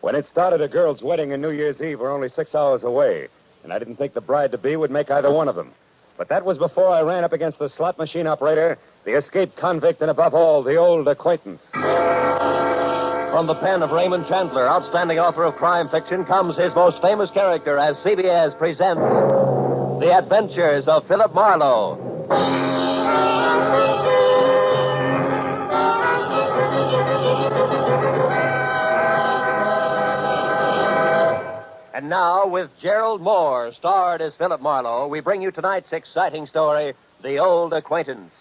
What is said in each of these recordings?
When it started, a girl's wedding and New Year's Eve were only 6 hours away, and I didn't think the bride-to-be would make either one of them. But that was before I ran up against the slot machine operator, the escaped convict, and above all, the old acquaintance. From the pen of Raymond Chandler, outstanding author of crime fiction, comes his most famous character as CBS presents The Adventures of Phillip Marlowe. And now, with Gerald Moore, starred as Phillip Marlowe, we bring you tonight's exciting story, The Old Acquaintance.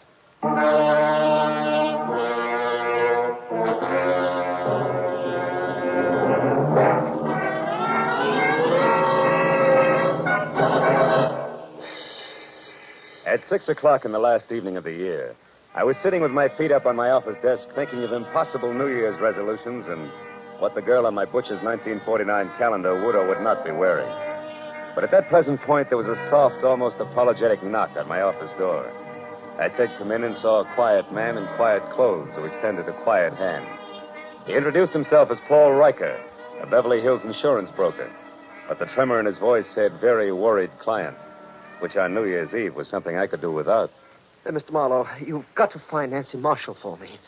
At 6 o'clock in the last evening of the year, I was sitting with my feet up on my office desk thinking of impossible New Year's resolutions and what the girl on my butcher's 1949 calendar would or would not be wearing. But at that present point, there was a soft, almost apologetic knock on my office door. I said come in and saw a quiet man in quiet clothes who extended a quiet hand. He introduced himself as Paul Riker, a Beverly Hills insurance broker. But the tremor in his voice said very worried client, which on New Year's Eve was something I could do without. Mr. Marlowe, you've got to find Nancy Marshall for me.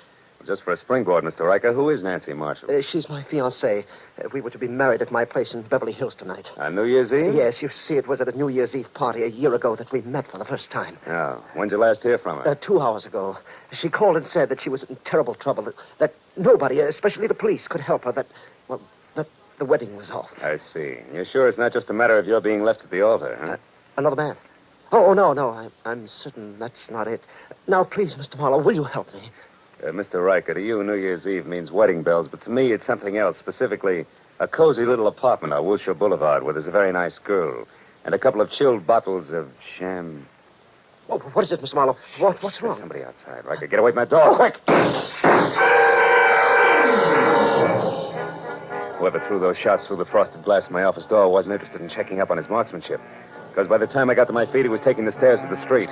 Just for a springboard, Mr. Riker, who is Nancy Marshall? She's my fiancée. We were to be married at my place in Beverly Hills tonight. On New Year's Eve? Yes, you see, it was at a New Year's Eve party a year ago that we met for the first time. Oh, when'd you last hear from her? 2 hours ago. She called and said that she was in terrible trouble, that nobody, especially the police, could help her, that the wedding was off. I see. You're sure it's not just a matter of your being left at the altar, huh? Another man? Oh, no. I'm certain that's not it. Now, please, Mr. Marlowe, will you help me? Mr. Riker, to you, New Year's Eve means wedding bells, but to me, it's something else, specifically a cozy little apartment on Wilshire Boulevard where there's a very nice girl and a couple of chilled bottles of sham. Oh, what is it, Mr. Marlowe? What's wrong? There's somebody outside. Riker, get away from that door, quick! Whoever threw those shots through the frosted glass of my office door wasn't interested in checking up on his marksmanship, because by the time I got to my feet, he was taking the stairs to the street.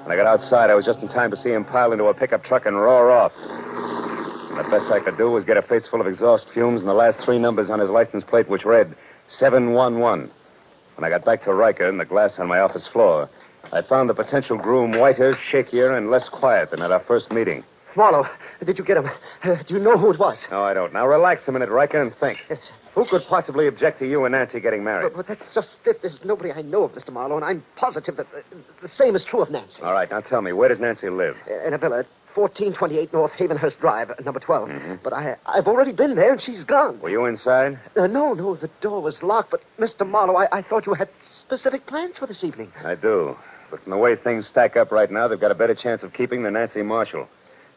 When I got outside, I was just in time to see him pile into a pickup truck and roar off. And the best I could do was get a face full of exhaust fumes and the last 3 numbers on his license plate, which read 711. When I got back to Riker and the glass on my office floor, I found the potential groom whiter, shakier, and less quiet than at our first meeting. Marlowe, did you get him? Do you know who it was? No, I don't. Now, relax a minute, Riker, and think. Yes. Who could possibly object to you and Nancy getting married? But that's just it. There's nobody I know of, Mr. Marlowe, and I'm positive that the same is true of Nancy. All right, now tell me, where does Nancy live? In a villa at 1428 North Havenhurst Drive, number 12. Mm-hmm. But I've already been there, and she's gone. Were you inside? No, the door was locked. But, Mr. Marlowe, I thought you had specific plans for this evening. I do. But from the way things stack up right now, they've got a better chance of keeping than Nancy Marshall.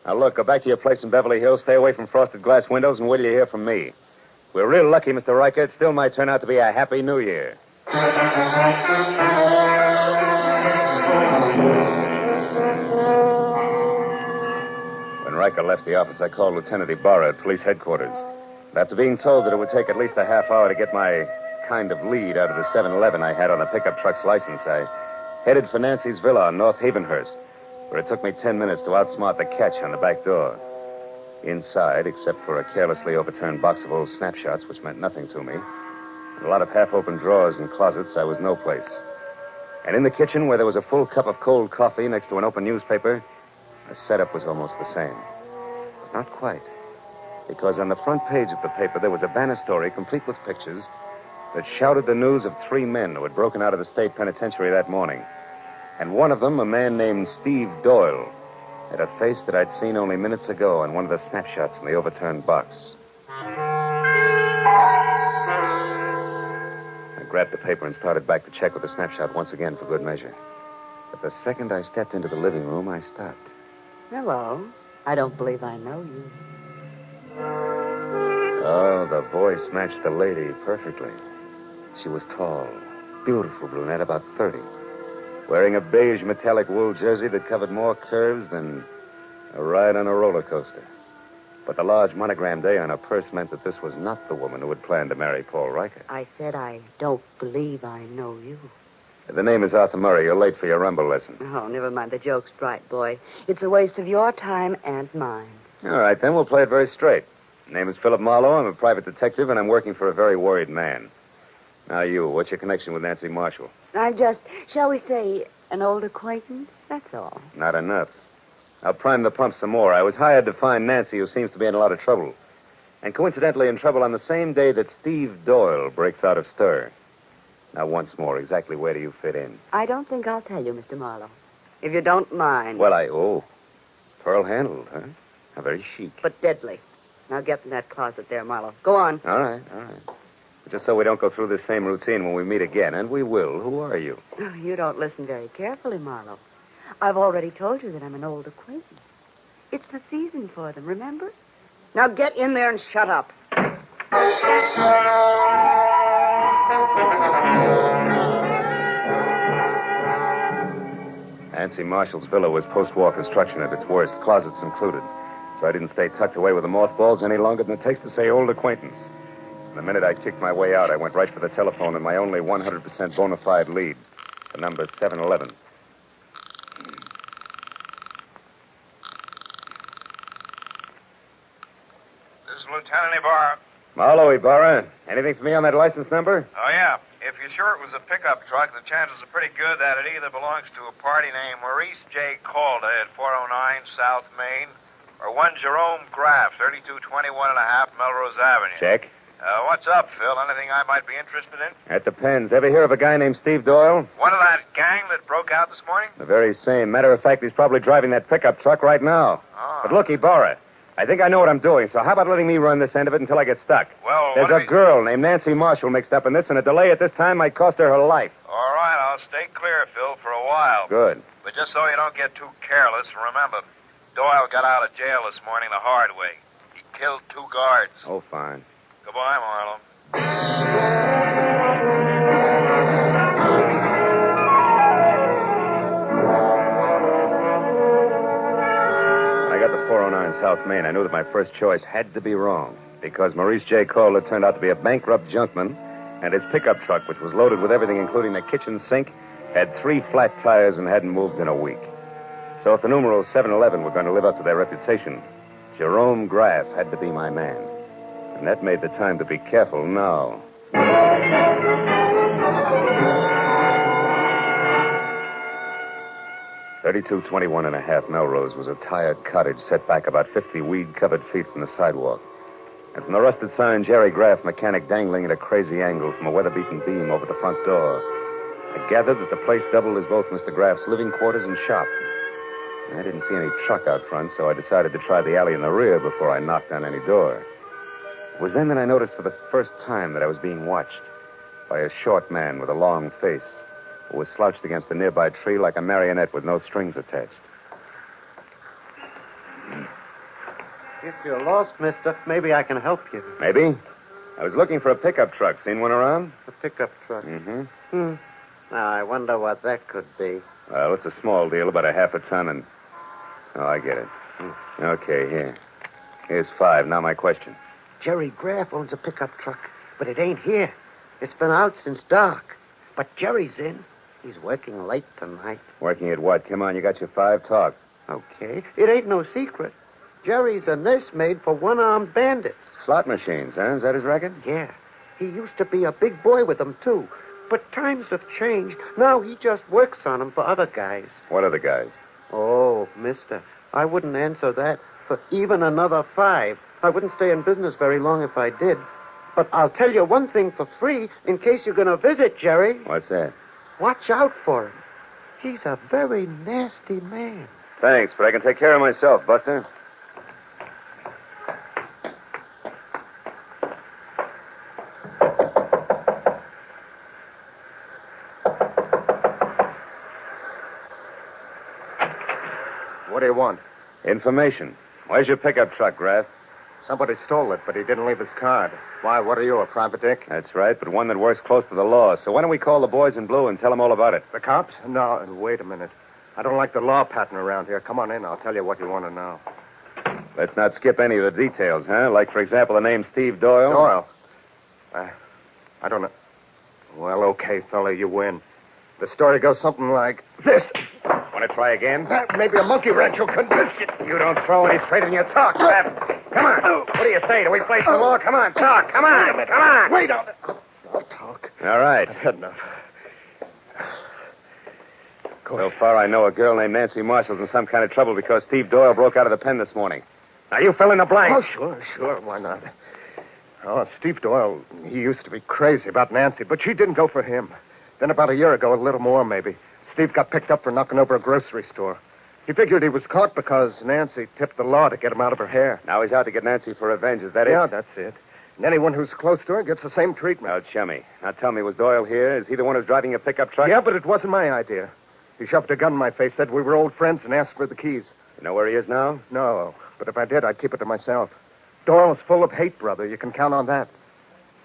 Now, look, go back to your place in Beverly Hills, stay away from frosted glass windows, and wait till you hear from me. If we're real lucky, Mr. Riker, it still might turn out to be a happy New Year. When Riker left the office, I called Lieutenant Ibarra at police headquarters. And after being told that it would take at least a half hour to get my kind of lead out of the 7-Eleven I had on the pickup truck's license, I headed for Nancy's villa on North Havenhurst, where it took me 10 minutes to outsmart the catch on the back door. Inside, except for a carelessly overturned box of old snapshots, which meant nothing to me, and a lot of half-open drawers and closets, I was no place. And in the kitchen, where there was a full cup of cold coffee next to an open newspaper, the setup was almost the same. But not quite. Because on the front page of the paper, there was a banner story complete with pictures that shouted the news of 3 men who had broken out of the state penitentiary that morning. And one of them, a man named Steve Doyle, had a face that I'd seen only minutes ago on one of the snapshots in the overturned box. I grabbed the paper and started back to check with the snapshot once again for good measure. But the second I stepped into the living room, I stopped. Hello. I don't believe I know you. Oh, the voice matched the lady perfectly. She was tall, beautiful brunette, about 30. Wearing a beige metallic wool jersey that covered more curves than a ride on a roller coaster. But the large monogrammed A on her purse meant that this was not the woman who had planned to marry Paul Riker. I said I don't believe I know you. The name is Arthur Murray. You're late for your rumble lesson. Oh, never mind the jokes, bright boy. It's a waste of your time and mine. All right, then we'll play it very straight. Name is Philip Marlowe. I'm a private detective, and I'm working for a very worried man. Now, what's your connection with Nancy Marshall? I'm just, shall we say, an old acquaintance? That's all. Not enough. I'll prime the pump some more. I was hired to find Nancy, who seems to be in a lot of trouble. And coincidentally in trouble on the same day that Steve Doyle breaks out of stir. Now, once more, exactly where do you fit in? I don't think I'll tell you, Mr. Marlowe. If you don't mind. Well, pearl-handled, huh? How very chic. But deadly. Now get in that closet there, Marlowe. Go on. All right. But just so we don't go through the same routine when we meet again, and we will. Who are you? Oh, you don't listen very carefully, Marlowe. I've already told you that I'm an old acquaintance. It's the season for them, remember? Now get in there and shut up. Nancy Marshall's villa was post-war construction at its worst, closets included. So I didn't stay tucked away with the mothballs any longer than it takes to say old acquaintance. The minute I kicked my way out, I went right for the telephone and my only 100% bona fide lead. The number's 711. This is Lieutenant Ibarra. Marlowe, Ibarra. Anything for me on that license number? Oh, yeah. If you're sure it was a pickup truck, the chances are pretty good that it either belongs to a party named Maurice J. Calder at 409 South Main or one Jerome Graff, 3221 and a half Melrose Avenue. Check. What's up, Phil? Anything I might be interested in? That depends. Ever hear of a guy named Steve Doyle? One of that gang that broke out this morning? The very same. Matter of fact, he's probably driving that pickup truck right now. Oh. But look, Ibarra, I think I know what I'm doing, so how about letting me run this end of it until I get stuck? Well, There's a girl named Nancy Marshall mixed up in this, and a delay at this time might cost her her life. All right, I'll stay clear, Phil, for a while. Good. But just so you don't get too careless, remember, Doyle got out of jail this morning the hard way. He killed 2 guards. Oh, fine. Goodbye, Marlowe. I got the 409 South Main. I knew that my first choice had to be wrong because Maurice J. Calder turned out to be a bankrupt junkman, and his pickup truck, which was loaded with everything including the kitchen sink, had 3 flat tires and hadn't moved in a week. So if the numeral 711 were going to live up to their reputation, Jerome Graff had to be my man. And that made the time to be careful now. 3221 and a half Melrose was a tired cottage set back about 50 weed-covered feet from the sidewalk. And from the rusted sign, Jerry Graff, mechanic, dangling at a crazy angle from a weather-beaten beam over the front door, I gathered that the place doubled as both Mr. Graff's living quarters and shop. I didn't see any truck out front, so I decided to try the alley in the rear before I knocked on any door. It was then that I noticed for the first time that I was being watched by a short man with a long face who was slouched against a nearby tree like a marionette with no strings attached. If you're lost, mister, maybe I can help you. Maybe. I was looking for a pickup truck. Seen one around? A pickup truck. Mm-hmm. Now, I wonder what that could be. Well, it's a small deal, about a half a ton, and... Oh, I get it. Okay, here. Here's 5. Now my question. Jerry Graff owns a pickup truck, but it ain't here. It's been out since dark. But Jerry's in. He's working late tonight. Working at what? Come on, you got your 5. Talk. Okay. It ain't no secret. Jerry's a nursemaid for one-armed bandits. Slot machines, huh? Is that his racket? Yeah. He used to be a big boy with them, too. But times have changed. Now he just works on them for other guys. What other guys? Oh, mister, I wouldn't answer that for even another 5. I wouldn't stay in business very long if I did. But I'll tell you one thing for free in case you're going to visit Jerry. What's that? Watch out for him. He's a very nasty man. Thanks, but I can take care of myself, Buster. What do you want? Information. Where's your pickup truck, Graff? Somebody stole it, but he didn't leave his card. Why, what are you, a private dick? That's right, but one that works close to the law. So why don't we call the boys in blue and tell them all about it? The cops? No, wait a minute. I don't like the law pattern around here. Come on in. I'll tell you what you want to know. Let's not skip any of the details, huh? Like, for example, the name Steve Doyle. Doyle? I don't know. Well, okay, fella, you win. The story goes something like this. Want to try again? Maybe a monkey wrench will convince you. You don't throw any straight in your talk, Graff. Come on. What do you say? Do we play some more? Come on, talk. Come on. Come on. Wait a minute. I'll talk. All right. I've had enough. So far, I know a girl named Nancy Marshall's in some kind of trouble because Steve Doyle broke out of the pen this morning. Now, you fill in the blanks. Oh, sure. Why not? Oh, Steve Doyle, he used to be crazy about Nancy, but she didn't go for him. Then about a year ago, a little more maybe, Steve got picked up for knocking over a grocery store. He figured he was caught because Nancy tipped the law to get him out of her hair. Now he's out to get Nancy for revenge. Is that it? Yeah, that's it. And anyone who's close to her gets the same treatment. Now, chummy. Now, tell me, was Doyle here? Is he the one who's driving your pickup truck? Yeah, but it wasn't my idea. He shoved a gun in my face, said we were old friends, and asked for the keys. You know where he is now? No, but if I did, I'd keep it to myself. Doyle's full of hate, brother. You can count on that.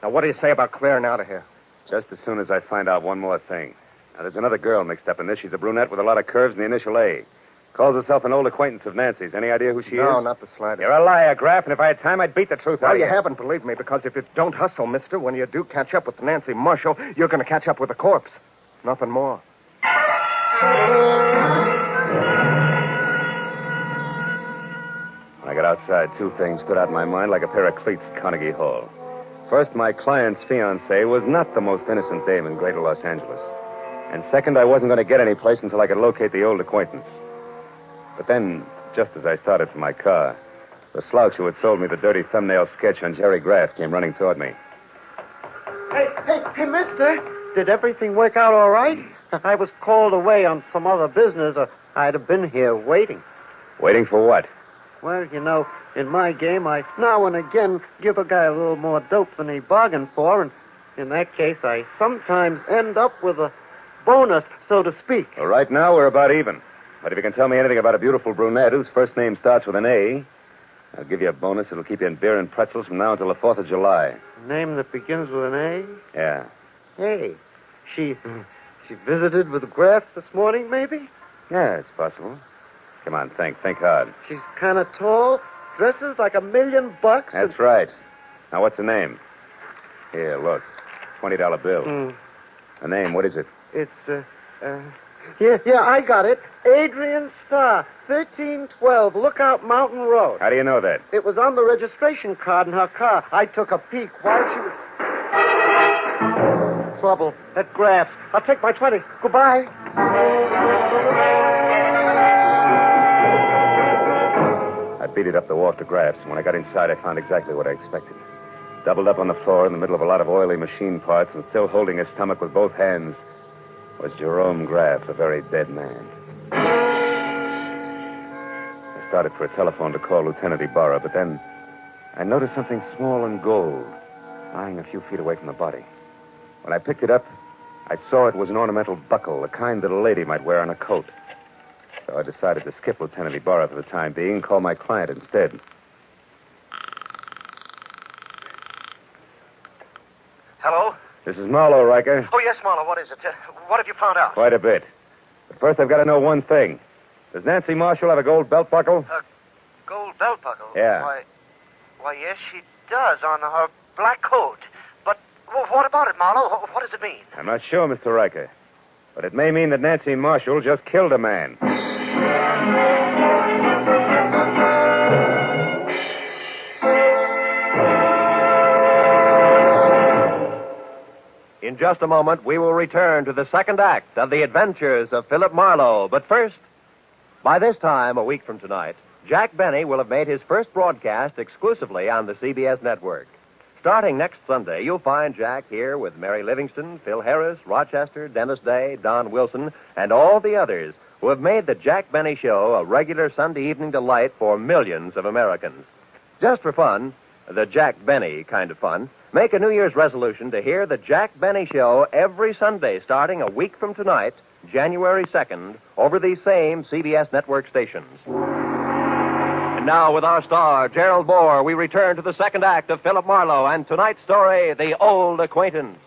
Now, what do you say about clearing out of here? Just as soon as I find out one more thing. Now, there's another girl mixed up in this. She's a brunette with a lot of curves and the initial A. Calls herself an old acquaintance of Nancy's. Any idea who she is? No, not the slightest. You're a liar, Graff, and if I had time, I'd beat the truth out Well, of you you. haven't, believe me, because if you don't hustle, mister, when you do catch up with Nancy Marshall, you're going to catch up with a corpse. Nothing more. When I got outside, two things stood out in my mind like a pair of cleats at Carnegie Hall. First, my client's fiancée was not the most innocent dame in Greater Los Angeles. And second, I wasn't going to get any place until I could locate the old acquaintance. But then, just as I started for my car, the slouch who had sold me the dirty thumbnail sketch on Jerry Graff came running toward me. Hey, mister. Did everything work out all right? I was called away on some other business, or I'd have been here waiting. Waiting for what? Well, you know, in my game, I now and again give a guy a little more dope than he bargained for, and in that case, I sometimes end up with a bonus, so to speak. Well, right now, we're about even. But if you can tell me anything about a beautiful brunette whose first name starts with an A, I'll give you a bonus that'll keep you in beer and pretzels from now until the 4th of July. A name that begins with an A? Yeah. Hey, she visited with Graff this morning, maybe? Yeah, it's possible. Come on, think hard. She's kind of tall, dresses like $1 million. That's right. Now, what's her name? Here, look. $20 bill. Her name, what is it? It's, yeah, I got it. Adrian Starr, 1312 Lookout Mountain Road. How do you know that? It was on the registration card in her car. I took a peek while she was... Trouble at Graff's. I'll take my 20. Goodbye. I beat it up the walk to Graff's, and when I got inside, I found exactly what I expected. Doubled up on the floor in the middle of a lot of oily machine parts and still holding his stomach with both hands was Jerome Graff, a very dead man. I started for a telephone to call Lieutenant Ibarra, but then I noticed something small and gold lying a few feet away from the body. When I picked it up, I saw it was an ornamental buckle, the kind that a lady might wear on a coat. So I decided to skip Lieutenant Ibarra for the time being and call my client instead. Hello? This is Marlowe, Riker. Oh, yes, Marlowe. What is it? What have you found out? Quite a bit. But first, I've got to know one thing. Does Nancy Marshall have a gold belt buckle? A gold belt buckle? Yeah. Why, yes, she does on her black coat. But what about it, Marlowe? What does it mean? I'm not sure, Mr. Riker. But it may mean that Nancy Marshall just killed a man. In just a moment, we will return to the second act of the adventures of Philip Marlowe. But first, by this time, a week from tonight, Jack Benny will have made his first broadcast exclusively on the CBS network. Starting next Sunday, you'll find Jack here with Mary Livingston, Phil Harris, Rochester, Dennis Day, Don Wilson, and all the others who have made the Jack Benny Show a regular Sunday evening delight for millions of Americans. Just for fun, the Jack Benny kind of fun, make a New Year's resolution to hear the Jack Benny Show every Sunday starting a week from tonight, January 2nd, over these same CBS network stations. And now, with our star, Gerald Moore, we return to the second act of Philip Marlowe and tonight's story, The Old Acquaintance.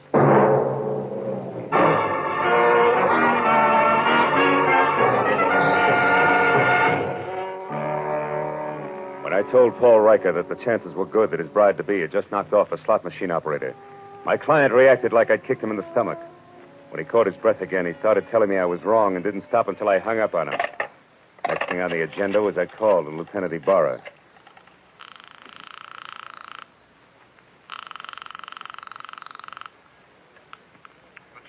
When I told Paul Riker that the chances were good that his bride-to-be had just knocked off a slot machine operator, my client reacted like I'd kicked him in the stomach. When he caught his breath again, he started telling me I was wrong and didn't stop until I hung up on him. Next thing on the agenda was a call to Lieutenant Ibarra.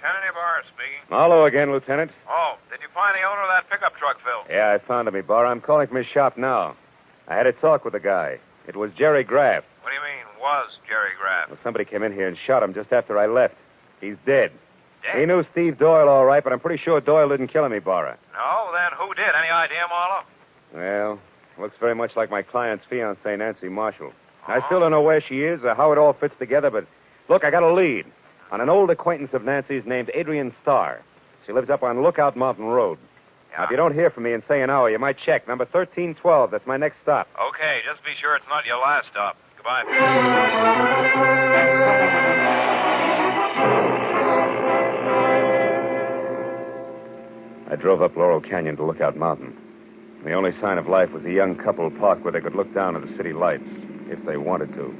Kennedy Bar speaking. Marlowe again, Lieutenant. Oh, did you find the owner of that pickup truck, Phil? Yeah, I found him, Ibarra. I'm calling from his shop now. I had a talk with the guy. It was Jerry Graff. What do you mean, was Jerry Graff? Well, somebody came in here and shot him just after I left. He's dead. Dead? He knew Steve Doyle all right, but I'm pretty sure Doyle didn't kill him, Ibarra. No, then who did? Any idea, Marlowe? Well, looks very much like my client's fiancée, Nancy Marshall. I still don't know where she is or how it all fits together, but look, I got a lead on an old acquaintance of Nancy's named Adrian Starr. She lives up on Lookout Mountain Road. Yeah. Now, if you don't hear from me in, say, an hour, you might check. Number 1312. That's my next stop. Okay, just be sure it's not your last stop. Goodbye. I drove up Laurel Canyon to Lookout Mountain. The only sign of life was a young couple parked where they could look down at the city lights, if they wanted to.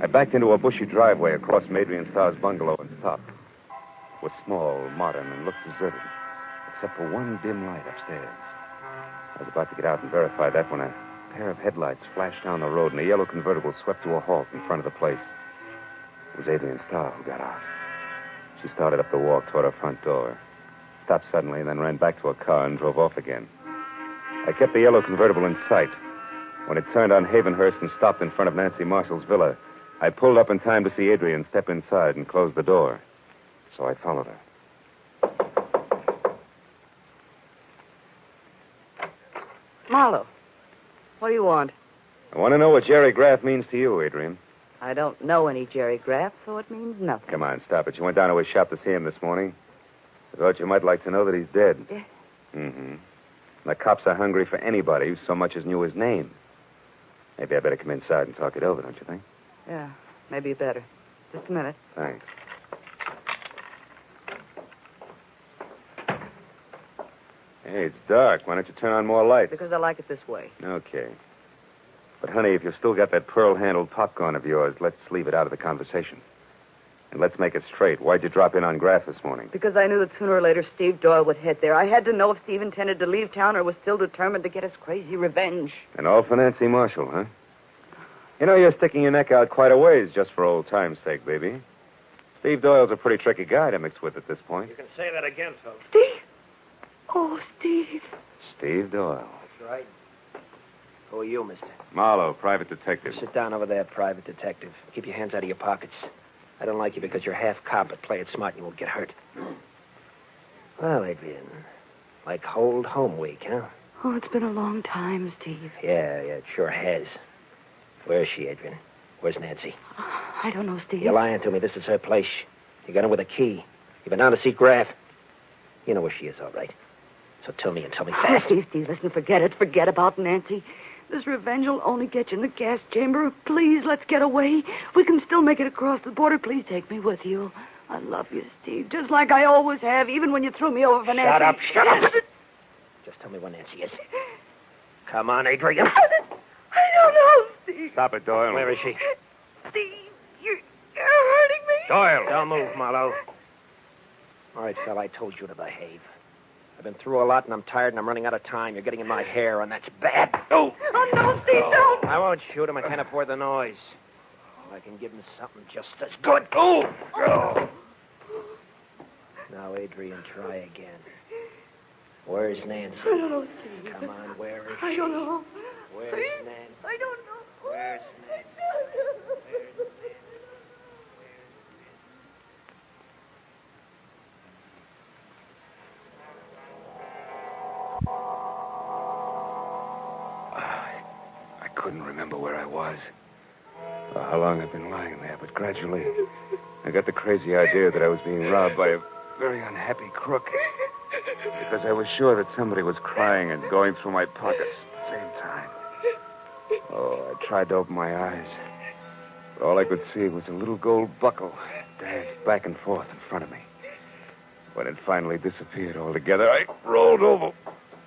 I backed into a bushy driveway across from Adrian Starr's bungalow and stopped. It was small, modern, and looked deserted, except for one dim light upstairs. I was about to get out and verify that when a pair of headlights flashed down the road and a yellow convertible swept to a halt in front of the place. It was Adrian Starr who got out. She started up the walk toward her front door, stopped suddenly, and then ran back to her car and drove off again. I kept the yellow convertible in sight. When it turned on Havenhurst and stopped in front of Nancy Marshall's villa, I pulled up in time to see Adrian step inside and close the door. So I followed her. Marlowe, what do you want? I want to know what Jerry Graff means to you, Adrian. I don't know any Jerry Graff, so it means nothing. Come on, stop it. You went down to his shop to see him this morning. I thought you might like to know that he's dead. Yeah. Mm-hmm. The cops are hungry for anybody who so much as knew his name. Maybe I better come inside and talk it over, don't you think? Yeah, maybe better. Just a minute. Thanks. Hey, it's dark. Why don't you turn on more lights? Because I like it this way. Okay. But, honey, if you've still got that pearl-handled popcorn of yours, let's leave it out of the conversation. And let's make it straight. Why'd you drop in on Graff this morning? Because I knew that sooner or later Steve Doyle would head there. I had to know if Steve intended to leave town or was still determined to get his crazy revenge. And all for Nancy Marshall, huh? You know, you're sticking your neck out quite a ways just for old time's sake, baby. Steve Doyle's a pretty tricky guy to mix with at this point. You can say that again, Phil. Steve? Oh, Steve. Steve Doyle. That's right. Who are you, mister? Marlowe, private detective. Sit down over there, private detective. Keep your hands out of your pockets. I don't like you because you're half cop, but play it smart and you won't get hurt. Well, Adrian, like old home week, huh? Oh, it's been a long time, Steve. Yeah, it sure has. Where is she, Adrian? Where's Nancy? I don't know, Steve. You're lying to me. This is her place. You got her with a key. You've been down to see Graff. You know where she is, all right. So tell me and tell me fast. Steve, listen, forget it. Forget about Nancy. This revenge will only get you in the gas chamber. Please, let's get away. We can still make it across the border. Please take me with you. I love you, Steve, just like I always have, even when you threw me over for Nancy. Shut up. Just tell me where Nancy is. Come on, Adrian. I don't know, Steve. Stop it, Doyle. Where is she? Steve, you're hurting me. Doyle. Don't move, Marlowe. All right, fella, I told you to behave. I've been through a lot, and I'm tired, and I'm running out of time. You're getting in my hair, and that's bad. Oh! Oh, no, Steve, don't. I won't shoot him. I can't afford the noise. I can give him something just as good. Oh! Now, Adrian, try again. Where's Nancy? I don't know, Steve. Come on, where is she? I don't know. Where's Steve, Nancy? I don't know. Where's Nancy? I couldn't remember where I was or how long I'd been lying there, but gradually I got the crazy idea that I was being robbed by a very unhappy crook because I was sure that somebody was crying and going through my pockets at the same time. Oh, I tried to open my eyes, but all I could see was a little gold buckle danced back and forth in front of me. When it finally disappeared altogether, I rolled over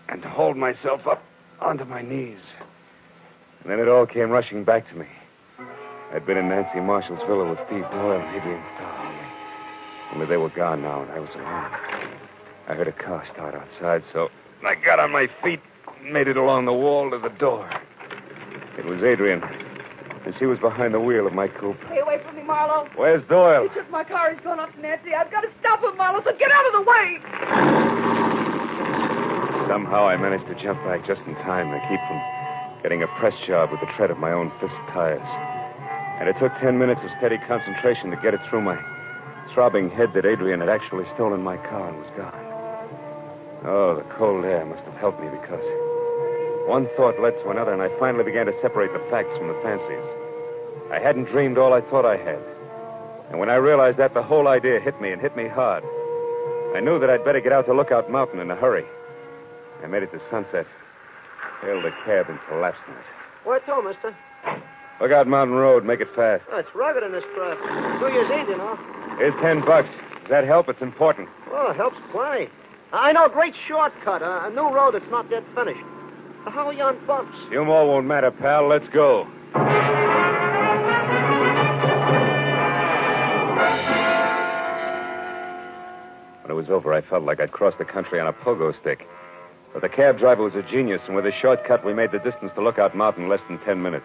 and hauled myself up onto my knees. And then it all came rushing back to me. I'd been in Nancy Marshall's villa with Steve Doyle and Adrian Starr. Only they were gone now, and I was alone. I heard a car start outside, so I got on my feet and made it along the wall to the door. It was Adrian. And she was behind the wheel of my coupe. Stay away from me, Marlowe. Where's Doyle? He took my car. He's going up to Nancy. I've got to stop him, Marlowe, so get out of the way. Somehow I managed to jump back just in time to keep from getting a press job with the tread of my own fist tires. And it took 10 minutes of steady concentration to get it through my throbbing head that Adrian had actually stolen my car and was gone. Oh, the cold air must have helped me because one thought led to another, and I finally began to separate the facts from the fancies. I hadn't dreamed all I thought I had. And when I realized that, the whole idea hit me and hit me hard. I knew that I'd better get out to Lookout Mountain in a hurry. I made it to Sunset, hailed a cab, and collapsed in it. Where to, mister? Lookout Mountain Road. Make it fast. Oh, it's rugged in this craft. 2 years Eve, you know. Here's $10. Does that help? It's important. Oh, it helps plenty. I know a great shortcut, a new road that's not yet finished. How are you on bumps? You more won't matter, pal. Let's go. When it was over, I felt like I'd crossed the country on a pogo stick. But the cab driver was a genius, and with a shortcut, we made the distance to Lookout Mountain in less than 10 minutes.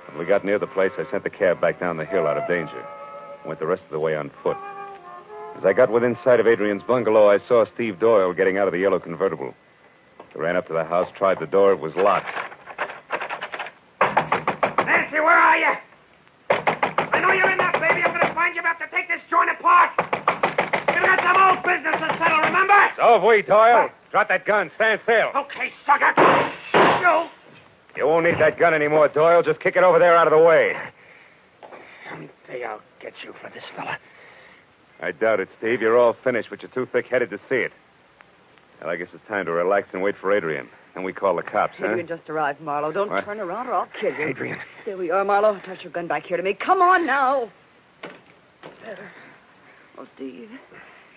When we got near the place, I sent the cab back down the hill out of danger. Went the rest of the way on foot. As I got within sight of Adrian's bungalow, I saw Steve Doyle getting out of the yellow convertible. I ran up to the house, tried the door. It was locked. Nancy, where are you? I know you're in there, baby. I'm going to find you. I'm going to have to take this joint apart. We've got some old business to settle, remember? So have we, Doyle. Drop that gun. Stand still. Okay, sucker. You. You won't need that gun anymore, Doyle. Just kick it over there out of the way. Someday I'll get you for this fella. I doubt it, Steve. You're all finished, but you're too thick-headed to see it. Well, I guess it's time to relax and wait for Adrian. And we call the cops, huh? Adrian just arrived, Marlowe. Don't What? turn around or I'll kill you. Adrian. There we are, Marlowe. Toss your gun back here to me. Come on now. Better. Oh, Steve.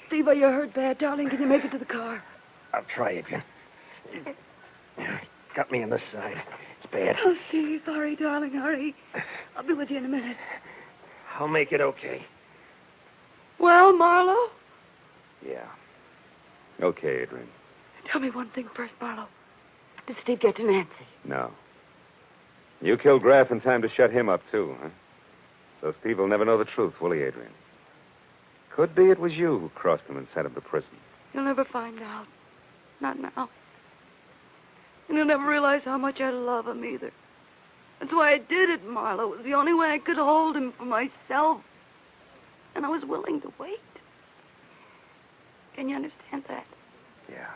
Steve, are you hurt bad, darling? Can you make it to the car? I'll try, Adrian. Got me on this side. It's bad. Oh, Steve, hurry, darling, hurry. I'll be with you in a minute. I'll make it okay. Well, Marlowe? Yeah. Okay, Adrian. Tell me one thing first, Marlowe. Did Steve get to Nancy? No. You killed Graff in time to shut him up, too, huh? So Steve will never know the truth, will he, Adrian? Could be it was you who crossed him and sent him to prison. You'll never find out. Not now. And you'll never realize how much I love him either. That's why I did it, Marlowe. It was the only way I could hold him for myself. And I was willing to wait. Can you understand that? Yeah.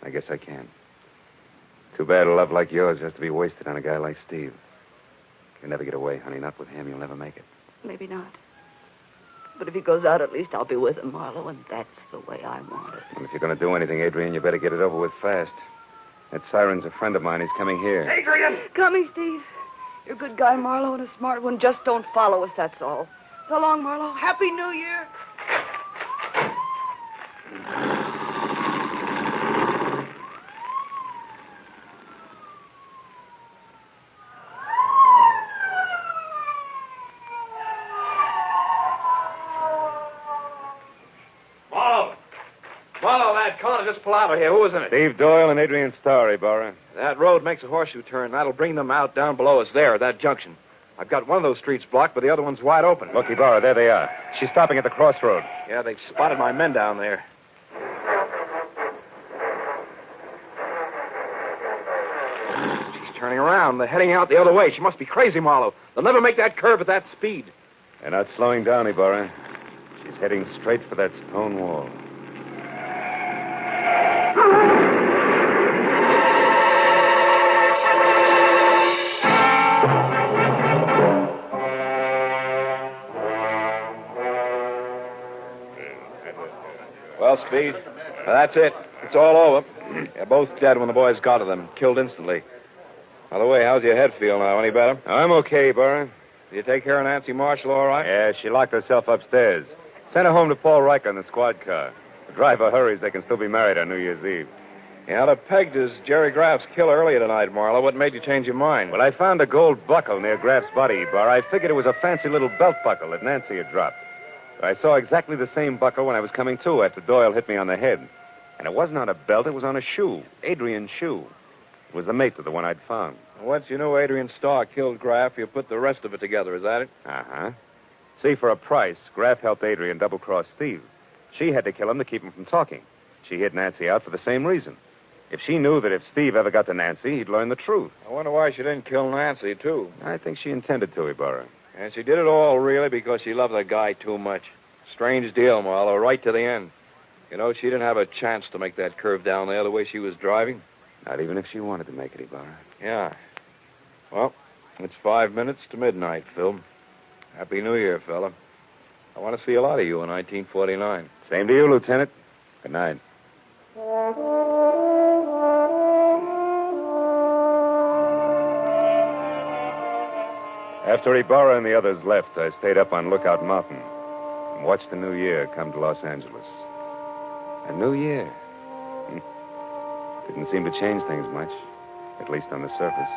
I guess I can. Too bad a love like yours has to be wasted on a guy like Steve. You'll never get away, honey. Not with him. You'll never make it. Maybe not. But if he goes out, at least I'll be with him, Marlowe, and that's the way I want it. And if you're going to do anything, Adrian, you better get it over with fast. That siren's a friend of mine. He's coming here. Adrian! Coming, Steve. You're a good guy, Marlowe, and a smart one. Just don't follow us, that's all. So long, Marlowe. Happy New Year. Marlowe, lad, come on, just pull out of here. Who was in it? Steve Doyle and Adrian Starr, Ibarra. That road makes a horseshoe turn. That'll bring them out down below us there at that junction. I've got one of those streets blocked, but the other one's wide open. Look, Ibarra, there they are. She's stopping at the crossroad. Yeah, they've spotted my men down there. She's turning around. They're heading out the other way. She must be crazy, Marlowe. They'll never make that curve at that speed. They're not slowing down, Ibarra. She's heading straight for that stone wall. Well, Speed, that's it. It's all over. They're both dead when the boys got to them. Killed instantly. By the way, how's your head feel now? Any better? I'm okay, Ibarra. Did you take care of Nancy Marshall all right? Yeah, she locked herself upstairs. Sent her home to Paul Riker in the squad car. The driver hurries. They can still be married on New Year's Eve. Yeah, they pegged as Jerry Graff's kill earlier tonight, Marlowe. What made you change your mind? Well, I found a gold buckle near Graff's body, Ibarra. I figured it was a fancy little belt buckle that Nancy had dropped. I saw exactly the same buckle when I was coming to after Doyle hit me on the head. And it wasn't on a belt, it was on a shoe. Adrian's shoe. was the mate to the one I'd found. Once you knew Adrian Starr killed Graff, you put the rest of it together, is that it? Uh-huh. See, for a price, Graff helped Adrian double-cross Steve. She had to kill him to keep him from talking. She hid Nancy out for the same reason. If she knew that if Steve ever got to Nancy, he'd learn the truth. I wonder why she didn't kill Nancy, too. I think she intended to, Ibarra. And she did it all, really, because she loved the guy too much. Strange deal, Marlowe, right to the end. You know, she didn't have a chance to make that curve down there the way she was driving. Not even if she wanted to make it, Ibarra. Yeah. Well, it's 5 minutes to midnight, Phil. Happy New Year, fella. I want to see a lot of you in 1949. Same to you, Lieutenant. Good night. After Ibarra and the others left, I stayed up on Lookout Mountain and watched the new year come to Los Angeles. A new year. Didn't seem to change things much, at least on the surface.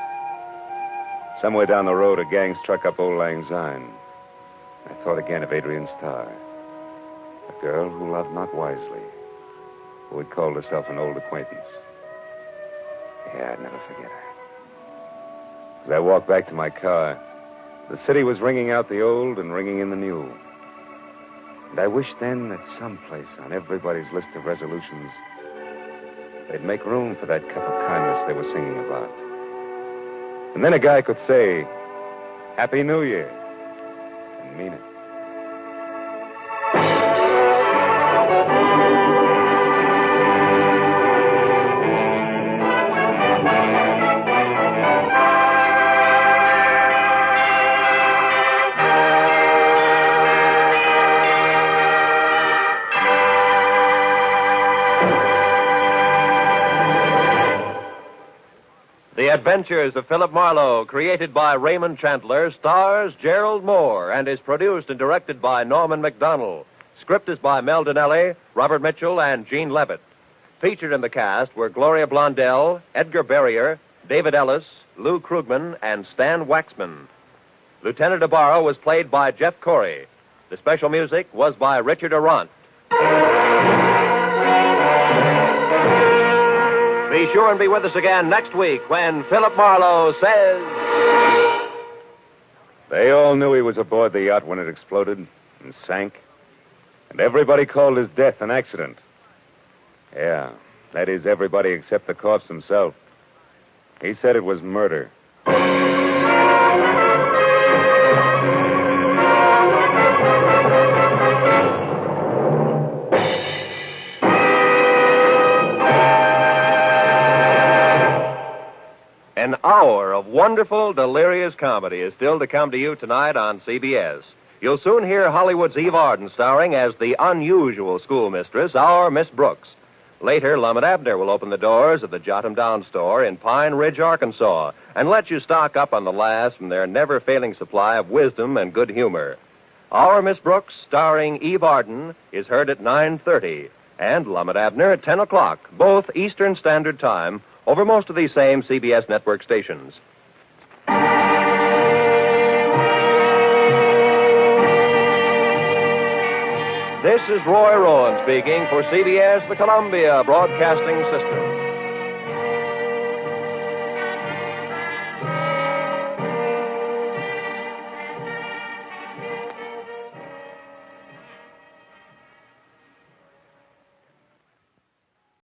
Somewhere down the road, a gang struck up Old Lang Syne. I thought again of Adrian Starr, a girl who loved not wisely, who had called herself an old acquaintance. Yeah, I'd never forget her. As I walked back to my car, the city was ringing out the old and ringing in the new. And I wished then that someplace on everybody's list of resolutions, they'd make room for that cup of kindness they were singing about. And then a guy could say, Happy New Year, and mean it. The Adventures of Philip Marlowe, created by Raymond Chandler, stars Gerald Moore and is produced and directed by Norman MacDonald. Script is by Mel Donnelly, Robert Mitchell, and Gene Levitt. Featured in the cast were Gloria Blondell, Edgar Barrier, David Ellis, Lou Krugman, and Stan Waxman. Lieutenant Ibarra was played by Jeff Corey. The special music was by Richard Arant. Be sure and be with us again next week when Philip Marlowe says... They all knew he was aboard the yacht when it exploded and sank. And everybody called his death an accident. Yeah, that is everybody except the corpse himself. He said it was murder. An hour of wonderful, delirious comedy is still to come to you tonight on CBS. You'll soon hear Hollywood's Eve Arden starring as the unusual schoolmistress, our Miss Brooks. Later, Lum and Abner will open the doors of the Jot 'em Down store in Pine Ridge, Arkansas, and let you stock up on the last from their never-failing supply of wisdom and good humor. Our Miss Brooks, starring Eve Arden, is heard at 9:30, and Lum and Abner at 10 o'clock, both Eastern Standard Time, over most of these same CBS network stations. This is Roy Rowan speaking for CBS, the Columbia Broadcasting System.